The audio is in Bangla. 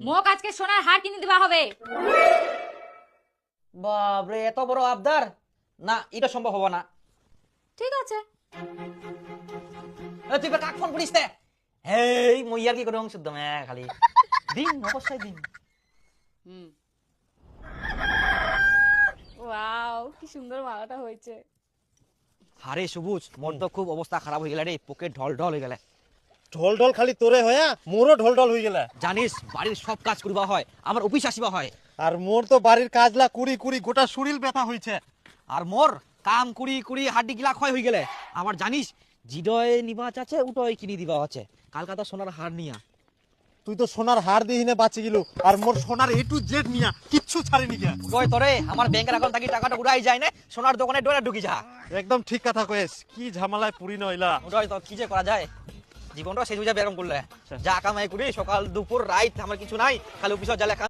মোক আজকে সোনার হার কিনে দিবা হবে। বাপরে এত বড় আবদার, না এটা সম্ভব হবে না। ঠিক আছে। তুই কাক ফোন করিস তে? হেই মই আর কি করে শুদ্ধ খালি দিন অবশ্যই দিন। ওয়াও কি সুন্দর মালাটা হয়েছে। আরে সবুজ, মোর তো খুব অবস্থা খারাপ হয়ে গেল রে, পকেট ঢল ঢল হয়ে গেলে। ঢোল ঢোল খালি তোরে হয়া মোরও ঢোল ঢোল হয়ে গেলে। জানিস বাড়ির সব কাজ করবা হয়, আমার অফিস আসিবা হয়, আর মোর তো বাড়ির কাজলা কুড়ি কুড়ি গোটা শরীর ব্যথা হইছে। আর মোর কাম কুড়ি কুড়ি হাড্ডি গিলা ক্ষয় হয়ে গেলে। আমার জানিস জিডয় নিবাচ আছে, উটয় কিনি দিবা আছে, কালকাতা সোনার হার নিয়া। তুই তো সোনার হার দিহিনে বাঁচি গেলু, আর মোর সোনার A to Z নিয়া কিচ্ছু ছাড়িনি কে। কই তোরে আমার ব্যাংকের অ্যাকাউন্ট থেকে টাকাটা উড়াই যায় না, সোনার দোকানে ডোরা ঢুকি যা। একদম ঠিক কথা কয়েস, কি ঝামেলায় পুরি নইলা। ওটাই তো, কি যে করা যায়, জীবনটা শেষ হয়ে যাবে এরকম করলে। যা কামাই করি সকাল দুপুর রাত, আমার কিছু নাই, খালি অফিসে যা লেখা